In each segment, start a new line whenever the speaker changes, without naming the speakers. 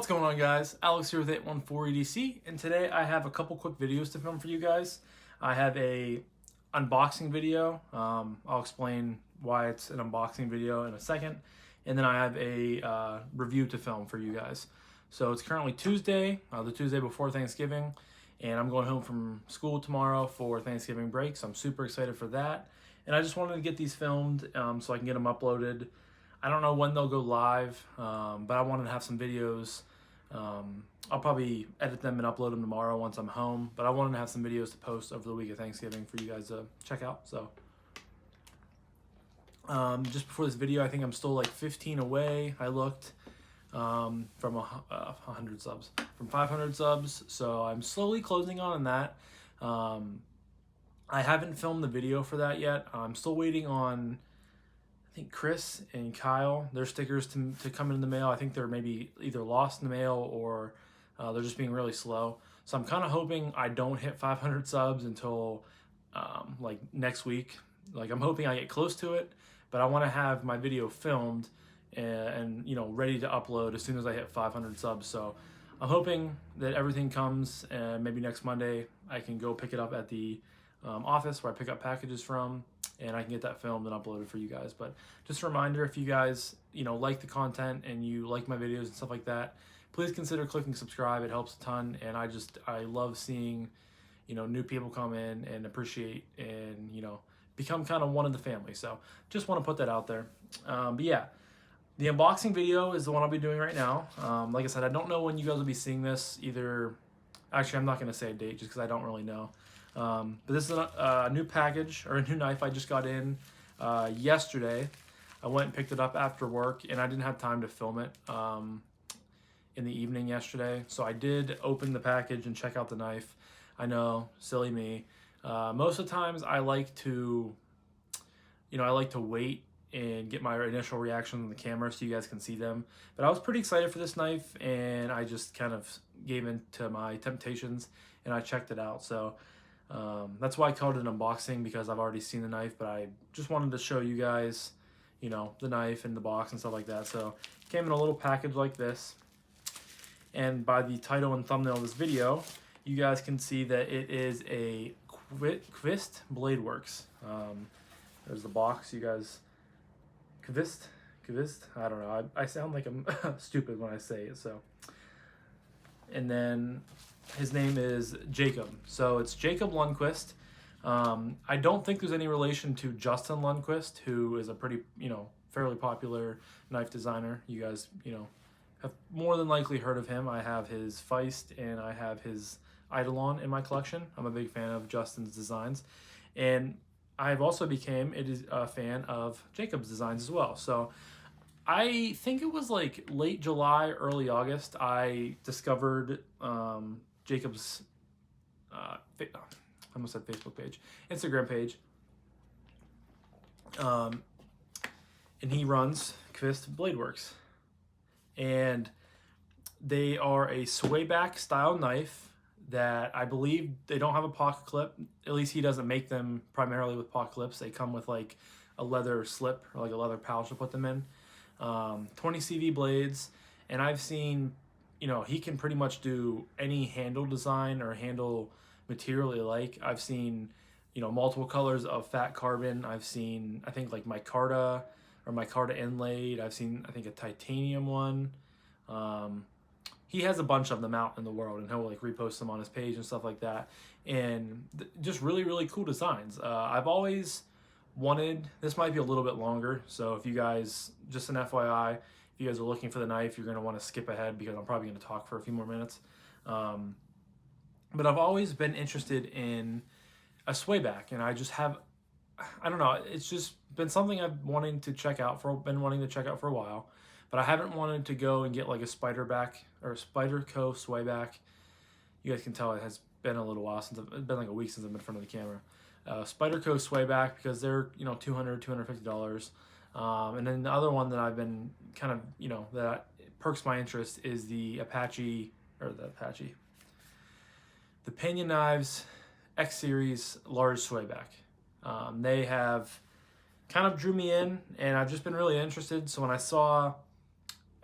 going on, guys? Alex here with 814EDC, and today I have a couple quick videos to film for you guys. I have a unboxing video. I'll explain why it's an unboxing video in a second, and then I have a review to film for you guys. So it's currently Tuesday, the Tuesday before Thanksgiving, and I'm going home from school tomorrow for Thanksgiving break, so I'm super excited for that. And I just wanted to get these filmed so I can get them uploaded. I don't know when they'll go live, but I wanted to have some videos. I'll probably edit them and upload them tomorrow once I'm home, but I wanted to have some videos to post over the week of Thanksgiving for you guys to check out. So just before this video, I think I'm still like 15 away. I looked from 100 subs, from 500 subs, so I'm slowly closing on that. I haven't filmed the video for that yet. I'm still waiting on, I think, Chris and Kyle, their stickers to come in the mail. I think they're maybe either lost in the mail or they're just being really slow. So I'm kind of hoping I don't hit 500 subs until like next week. Like, I'm hoping I get close to it, but I want to have my video filmed and you know, ready to upload as soon as I hit 500 subs. So I'm hoping that everything comes, and maybe next Monday I can go pick it up at the office where I pick up packages from, and I can get that filmed and uploaded for you guys. But just a reminder, if you guys, you know, like the content and you like my videos and stuff like that, please consider clicking subscribe. It helps a ton, and I love seeing, you know, new people come in and appreciate and, you know, become kind of one of the family. So just want to put that out there. But yeah, the unboxing video is the one I'll be doing right now. Like I said, I don't know when you guys will be seeing this. Actually, I'm not going to say a date just because I don't really know. But this is a new package, or a new knife I just got in yesterday. I went and picked it up after work, and I didn't have time to film it in the evening yesterday. So I did open the package and check out the knife. I know, silly me. Most of the times I like to, you know, wait and get my initial reaction on the camera so you guys can see them. But I was pretty excited for this knife, and I just kind of gave in to my temptations and I checked it out. So that's why I called it an unboxing, because I've already seen the knife, but I just wanted to show you guys, you know, the knife and the box and stuff like that. So it came in a little package like this, and by the title and thumbnail of this video, you guys can see that it is a Qvist Bladeworks. There's the box, you guys. Qvist, I don't know. I sound like I'm stupid when I say it. So, and then his name is Jacob. So it's Jacob Lundquist. I don't think there's any relation to Justin Lundquist, who is a pretty, you know, fairly popular knife designer. You guys, you know, have more than likely heard of him. I have his Feist and I have his Eidolon in my collection. I'm a big fan of Justin's designs, and I've also became a fan of Jacob's designs as well. So I think it was like late July, early August, I discovered Jacob's, I almost said Facebook page, Instagram page. And he runs Qvist Bladeworks. And they are a swayback style knife that I believe they don't have a pocket clip. At least he doesn't make them primarily with pocket clips. They come with like a leather slip or like a leather pouch to put them in. 20 CV blades, and I've seen, you know, he can pretty much do any handle design or handle material they like. I've seen, you know, multiple colors of fat carbon. I've seen, I think, like micarta or micarta inlaid. I've seen, I think, a titanium one. He has a bunch of them out in the world, and he'll like repost them on his page and stuff like that. And just really, really cool designs. I've always wanted, this might be a little bit longer, so if you guys, just an FYI, if you guys are looking for the knife, you're going to want to skip ahead because I'm probably going to talk for a few more minutes. But I've always been interested in a swayback, and I just have, I don't know, it's just been something I've been wanting to check out for a while. But I haven't wanted to go and get like a Spyderco swayback. You guys can tell it has been a little while since, it's been like a week since I've been in front of the camera. Spyderco swayback, because they're, you know, $200, $250. And then the other one that I've been kind of, you know, that perks my interest is the Pinion Knives X Series large swayback. They have kind of drew me in, and I've just been really interested. So when I saw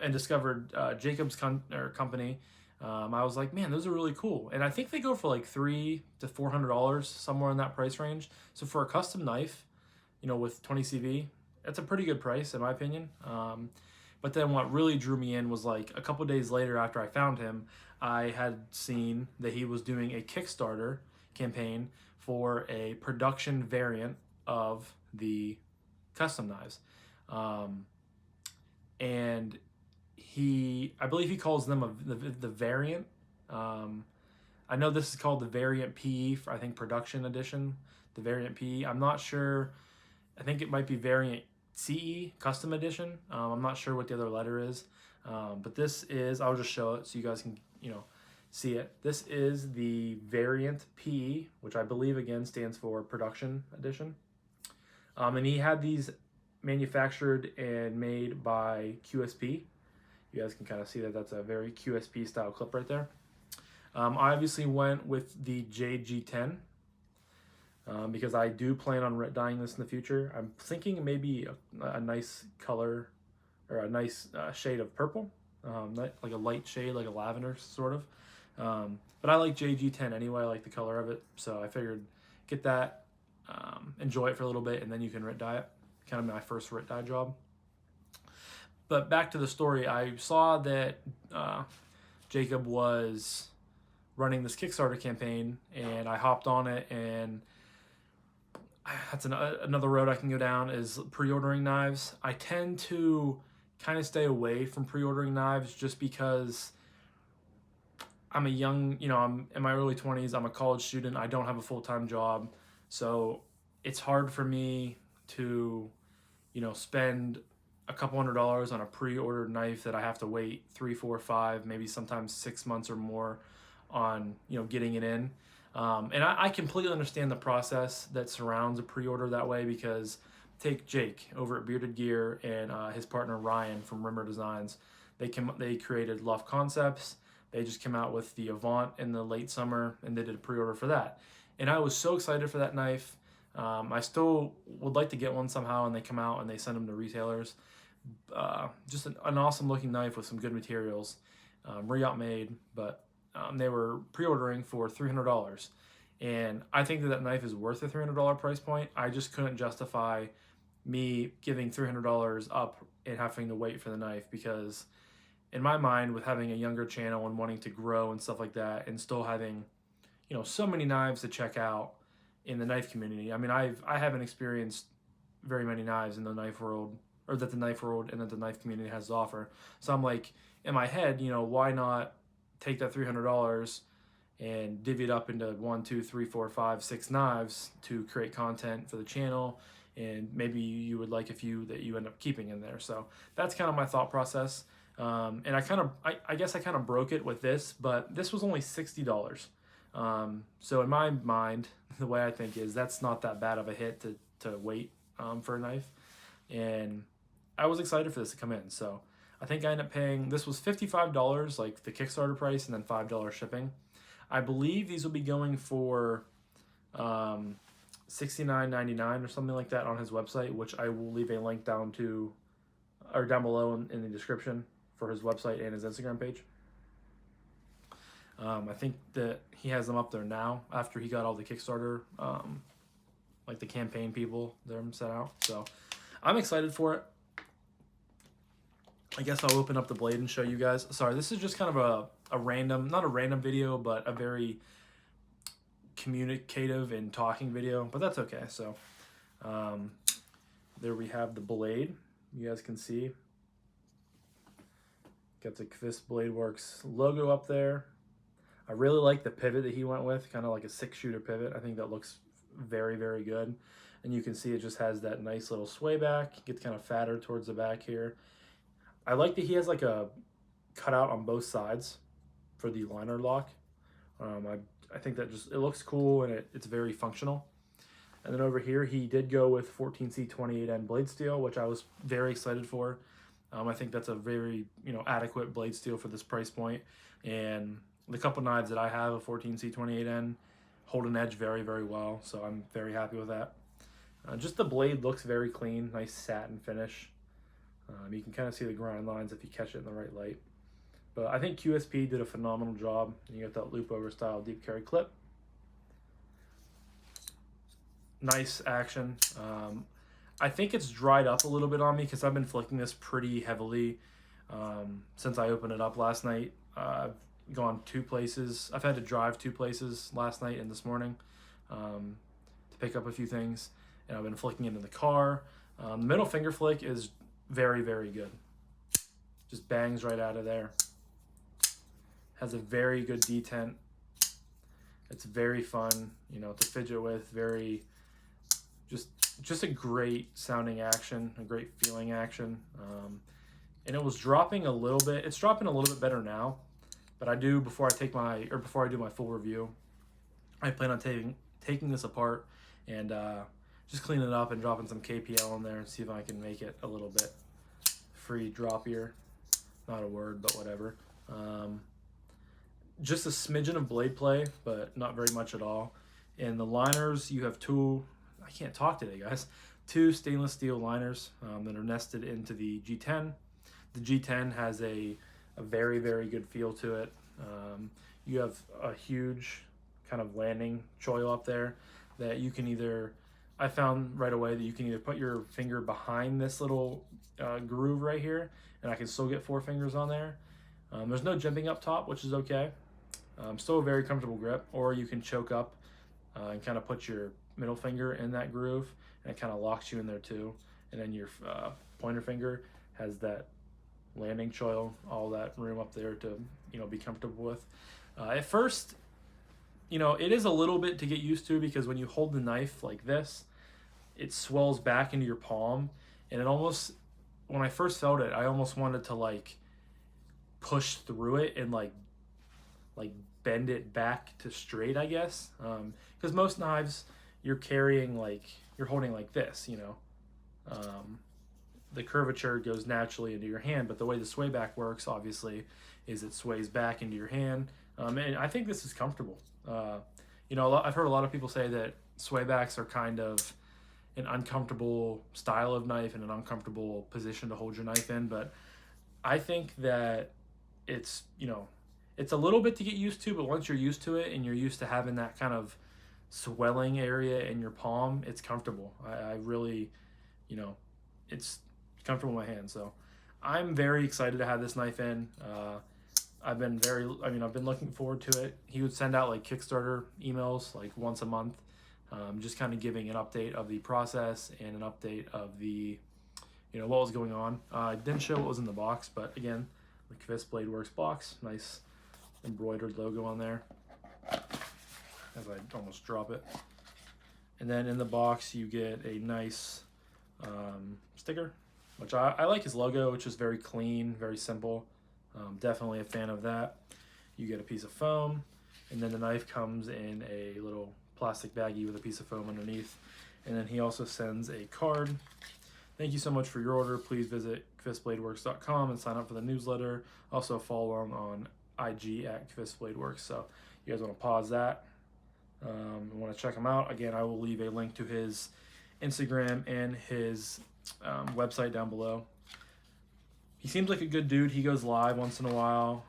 and discovered Jacob's company, I was like, man, those are really cool. And I think they go for like $300 to $400, somewhere in that price range. So for a custom knife, you know, with 20 CV, that's a pretty good price in my opinion. But then what really drew me in was like a couple days later after I found him, I had seen that he was doing a Kickstarter campaign for a production variant of the custom knives. And I believe he calls them the variant. I know this is called the Variant PE, for, I think, production edition, the Variant PE. I'm not sure. I think it might be Variant CE, custom edition. I'm not sure what the other letter is. But this is, I'll just show it so you guys can, you know, see it. This is the Variant PE, which I believe, again, stands for production edition. And he had these manufactured and made by QSP. You guys can kind of see that that's a very QSP style clip right there. I obviously went with the JG10 because I do plan on dyeing this in the future. I'm thinking maybe a nice color or a nice shade of purple, like a light shade, like a lavender sort of. But I like JG10 anyway. I like the color of it, so I figured get that, enjoy it for a little bit, and then you can rit dye it. Kind of my first rit dye job. But back to the story, I saw that Jacob was running this Kickstarter campaign, and I hopped on it, and that's another road I can go down is pre-ordering knives. I tend to kind of stay away from pre-ordering knives just because I'm a young, you know, I'm in my early 20s, I'm a college student, I don't have a full-time job, so it's hard for me to, you know, spend a couple $100s on a pre-ordered knife that I have to wait 3, 4, 5, maybe sometimes 6 months or more on, you know, getting it in. And I completely understand the process that surrounds a pre-order that way, because take Jake over at Bearded Gear and his partner Ryan from Rimmer Designs. They created Luff Concepts. They just came out with the Avant in the late summer, and they did a pre-order for that. And I was so excited for that knife. I still would like to get one somehow, and they come out and they send them to retailers. Just an awesome looking knife with some good materials, re-out made, but they were pre-ordering for $300, and I think that knife is worth the $300 price point. I just couldn't justify me giving $300 up and having to wait for the knife, because in my mind, with having a younger channel and wanting to grow and stuff like that, and still having, you know, so many knives to check out in the knife community. I mean, I haven't experienced very many knives in the knife world, or that the knife world and that the knife community has to offer. So I'm like, in my head, you know, why not take that $300 and divvy it up into 1, 2, 3, 4, 5, 6 knives to create content for the channel, and maybe you would like a few that you end up keeping in there. So that's kind of my thought process. And I guess I kind of broke it with this, but this was only $60. So in my mind, the way I think is that's not that bad of a hit to wait for a knife. And I was excited for this to come in. So I think I ended up paying, this was $55, like the Kickstarter price, and then $5 shipping. I believe these will be going for $69.99 or something like that on his website, which I will leave a link down below in the description for his website and his Instagram page. I think that he has them up there now after he got all the Kickstarter, like the campaign people, them set out. So I'm excited for it. I guess I'll open up the blade and show you guys. Sorry, this is just kind of a random, not a random video, but a very communicative and talking video, but that's okay. So there we have the blade. You guys can see. Got the Qvist Bladeworks logo up there. I really like the pivot that he went with, kind of like a 6-shooter pivot. I think that looks very, very good. And you can see it just has that nice little sway back. It gets kind of fatter towards the back here. I like that he has like a cutout on both sides for the liner lock. I think that just, it looks cool, and it's very functional. And then over here, he did go with 14C28N blade steel, which I was very excited for. I think that's a very, you know, adequate blade steel for this price point. And the couple knives that I have, a 14C28N, hold an edge very, very well. So I'm very happy with that. Just the blade looks very clean, nice satin finish. You can kind of see the grind lines if you catch it in the right light. But I think QSP did a phenomenal job. You got that loop over style deep carry clip. Nice action. I think it's dried up a little bit on me because I've been flicking this pretty heavily since I opened it up last night. I've gone 2 places. I've had to drive 2 places last night and this morning to pick up a few things, and I've been flicking it in the car. The middle finger flick is very, very good. Just bangs right out of there. Has a very good detent. It's very fun, you know, to fidget with. Very, just a great sounding action, a great feeling action. And it was dropping a little bit. It's dropping a little bit better now, but I do before I do my full review, I plan on taking this apart and just cleaning it up and dropping some KPL in there and see if I can make it a little bit free droppier. Not a word, but whatever. Just a smidgen of blade play, but not very much at all. In the liners, you have 2, I can't talk today, guys, 2 stainless steel liners that are nested into the G10. The G10 has a very, very good feel to it. You have a huge kind of landing choil up there that you can either, I found right away that you can either put your finger behind this little groove right here, and I can still get 4 fingers on there. There's no jimping up top, which is okay. Still a very comfortable grip, or you can choke up and kind of put your middle finger in that groove, and it kind of locks you in there too. And then your pointer finger has that landing choil, all that room up there to, you know, be comfortable with. At first, you know, it is a little bit to get used to because when you hold the knife like this, it swells back into your palm, and it almost, when I first felt it, I almost wanted to like push through it and like bend it back to straight, I guess, because most knives you're carrying like, you're holding like this, you know. The curvature goes naturally into your hand, but the way the sway back works, obviously, is it sways back into your hand, and I think this is comfortable. You know, I've heard a lot of people say that sway backs are kind of an uncomfortable style of knife and an uncomfortable position to hold your knife in, but I think that it's, you know, it's a little bit to get used to, but once you're used to it and you're used to having that kind of swelling area in your palm, it's comfortable. I really, you know, it's comfortable in my hand. So I'm very excited to have this knife in. I've been looking forward to it. He would send out like Kickstarter emails like once a month, just kind of giving an update of the process and an update of the, you know, what was going on. I didn't show what was in the box, but again, the Qvist Bladeworks box, nice embroidered logo on there as I almost drop it. And then in the box you get a nice sticker, which I like his logo, which is very clean, very simple. Definitely a fan of that. You get a piece of foam, and then the knife comes in a little plastic baggie with a piece of foam underneath. And then he also sends a card. Thank you so much for your order. Please visit qvistbladeworks.com and sign up for the newsletter. Also follow along on IG at Qvist Bladeworks. So you guys want to pause that and want to check him out. Again, I will leave a link to his Instagram and his website down below. He seems like a good dude. He goes live once in a while.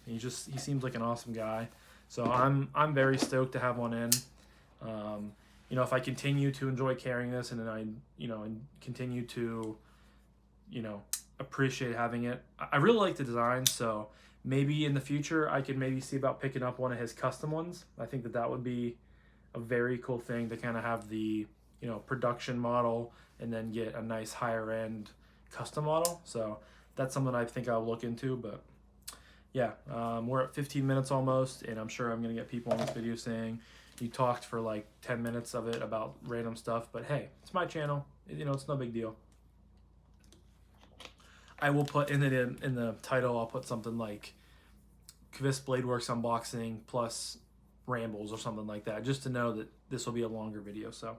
He seems like an awesome guy. So I'm very stoked to have one in. You know, if I continue to enjoy carrying this and then I, you know, and continue to, you know, appreciate having it. I really like the design, so maybe in the future I could maybe see about picking up one of his custom ones. I think that would be a very cool thing to kind of have the, you know, production model and then get a nice higher end custom model. So that's something I think I'll look into. But yeah, we're at 15 minutes almost, and I'm sure I'm gonna get people on this video saying you talked for like 10 minutes of it about random stuff, but hey, it's my channel, you know, it's no big deal. I will put in the title, I'll put something like Qvist Bladeworks unboxing plus rambles or something like that, just to know that this will be a longer video. So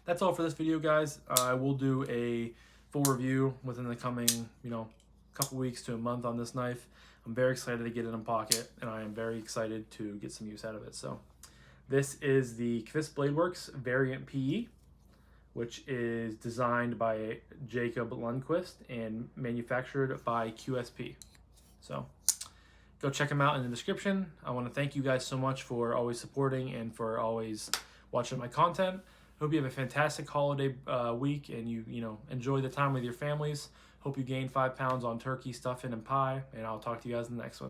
that's all for this video, guys. I will do a full review within the coming, you know, couple weeks to a month on this knife. I'm very excited to get it in pocket, and I am very excited to get some use out of it. So this is the Qvist Bladeworks Variant PE. which is designed by Jacob Lundquist and manufactured by QSP. So go check them out in the description. I want to thank you guys so much for always supporting and for always watching my content. Hope you have a fantastic holiday week, and you enjoy the time with your families. Hope you gain 5 pounds on turkey, stuffing, and pie, and I'll talk to you guys in the next one.